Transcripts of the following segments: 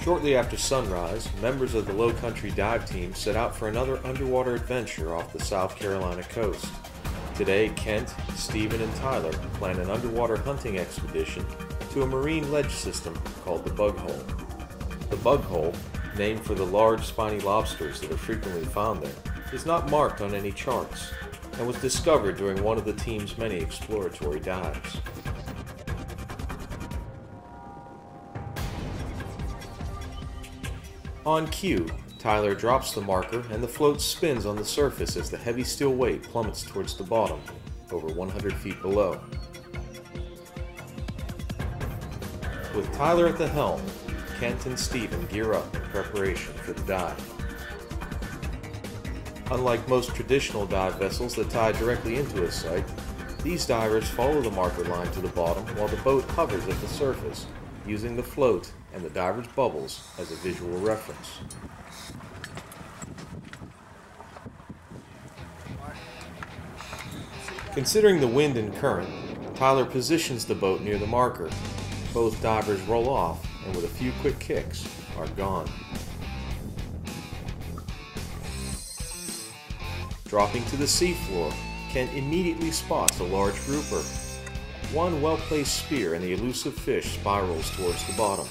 Shortly after sunrise, members of the Low Country Dive Team set out for another underwater adventure off the South Carolina coast. Today, Kent, Stephen, and Tyler plan an underwater hunting expedition to a marine ledge system called the Bug Hole. The Bug Hole, named for the large spiny lobsters that are frequently found there, is not marked on any charts and was discovered during one of the team's many exploratory dives. On cue, Tyler drops the marker and the float spins on the surface as the heavy steel weight plummets towards the bottom, over 100 feet below. With Tyler at the helm, Kent and Stephen gear up in preparation for the dive. Unlike most traditional dive vessels that tie directly into a site, these divers follow the marker line to the bottom while the boat hovers at the surface, using the float and the diver's bubbles as a visual reference. Considering the wind and current, Tyler positions the boat near the marker. Both divers roll off and with a few quick kicks are gone. Dropping to the seafloor, Kent immediately spots a large grouper. One well-placed spear and the elusive fish spirals towards the bottom.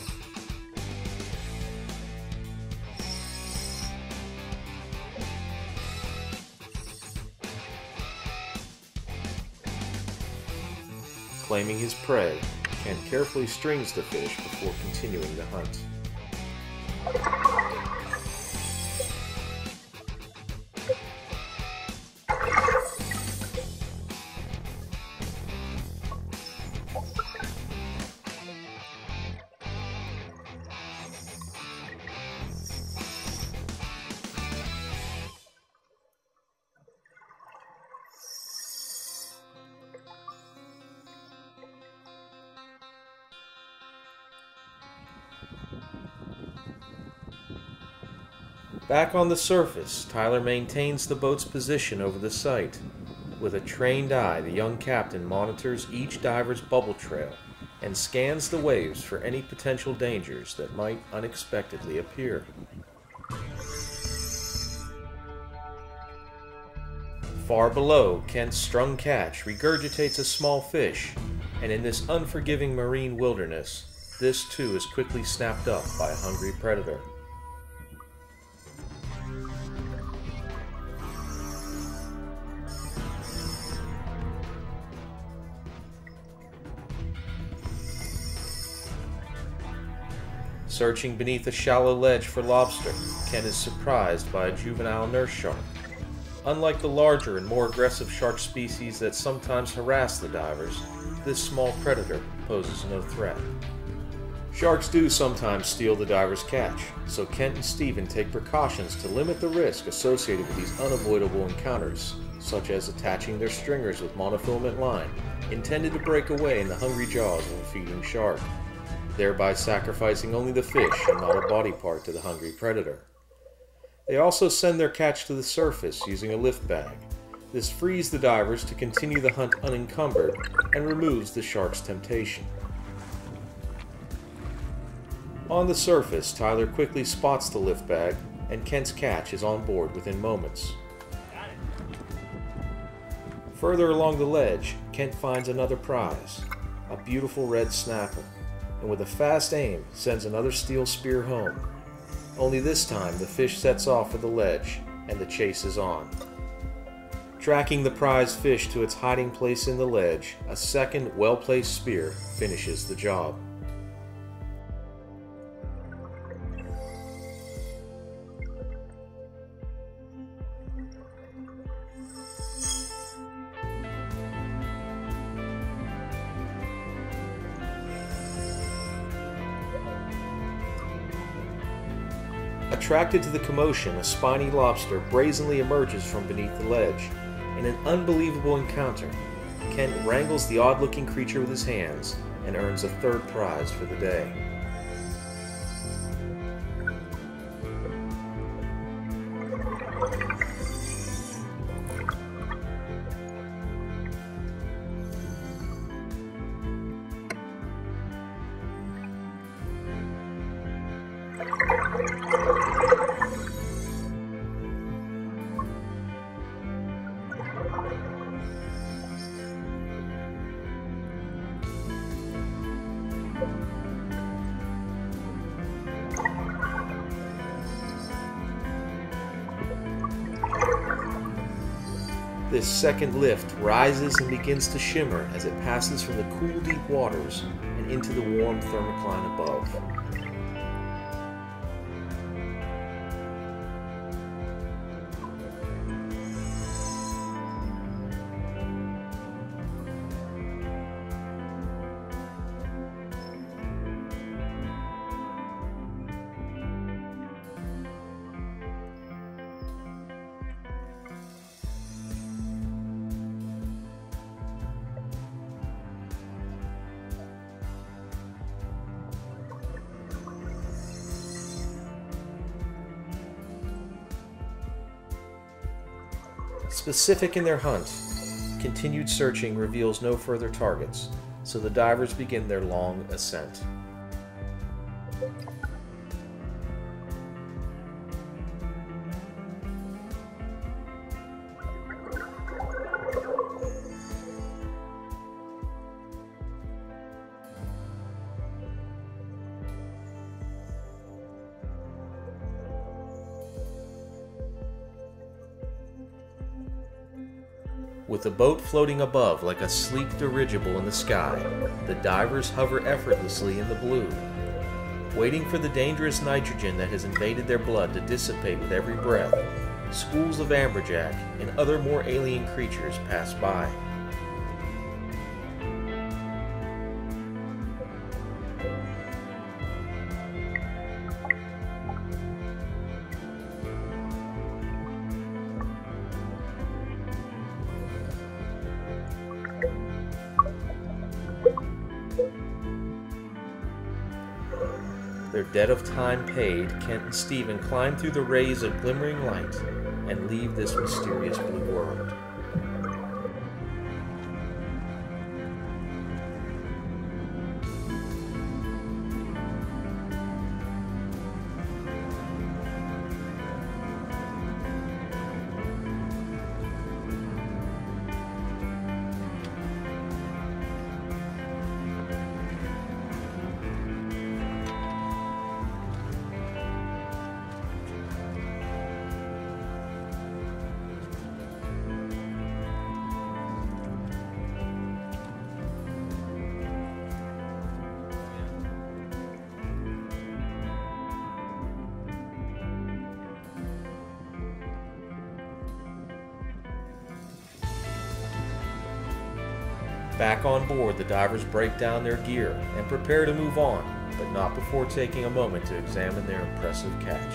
Claiming his prey, Kent carefully strings the fish before continuing the hunt. Back on the surface, Tyler maintains the boat's position over the site. With a trained eye, the young captain monitors each diver's bubble trail and scans the waves for any potential dangers that might unexpectedly appear. Far below, Kent's strung catch regurgitates a small fish, and in this unforgiving marine wilderness, this too is quickly snapped up by a hungry predator. Searching beneath a shallow ledge for lobster, Kent is surprised by a juvenile nurse shark. Unlike the larger and more aggressive shark species that sometimes harass the divers, this small predator poses no threat. Sharks do sometimes steal the diver's catch, so Kent and Stephen take precautions to limit the risk associated with these unavoidable encounters, such as attaching their stringers with monofilament line, intended to break away in the hungry jaws of a feeding shark, thereby sacrificing only the fish and not a body part to the hungry predator. They also send their catch to the surface using a lift bag. This frees the divers to continue the hunt unencumbered and removes the shark's temptation. On the surface, Tyler quickly spots the lift bag, and Kent's catch is on board within moments. Further along the ledge, Kent finds another prize, a beautiful red snapper, and with a fast aim sends another steel spear home. Only this time the fish sets off for the ledge and the chase is on. Tracking the prized fish to its hiding place in the ledge, a second well-placed spear finishes the job. Attracted to the commotion, a spiny lobster brazenly emerges from beneath the ledge. In an unbelievable encounter, Kent wrangles the odd-looking creature with his hands and earns a third prize for the day. This second lift rises and begins to shimmer as it passes from the cool, deep waters and into the warm thermocline above. Specific in their hunt, continued searching reveals no further targets, so the divers begin their long ascent. With the boat floating above like a sleek dirigible in the sky, the divers hover effortlessly in the blue, waiting for the dangerous nitrogen that has invaded their blood to dissipate with every breath. Schools of amberjack and other more alien creatures pass by. Their debt of time paid, Kent and Stephen climb through the rays of glimmering light and leave this mysterious blue world. Back on board, the divers break down their gear and prepare to move on, but not before taking a moment to examine their impressive catch.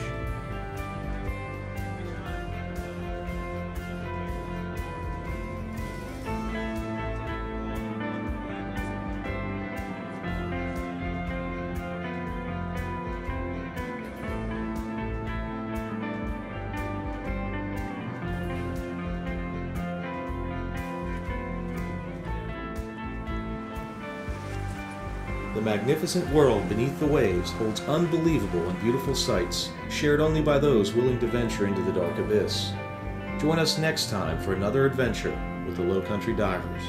The magnificent world beneath the waves holds unbelievable and beautiful sights, shared only by those willing to venture into the dark abyss. Join us next time for another adventure with the Low Country Divers.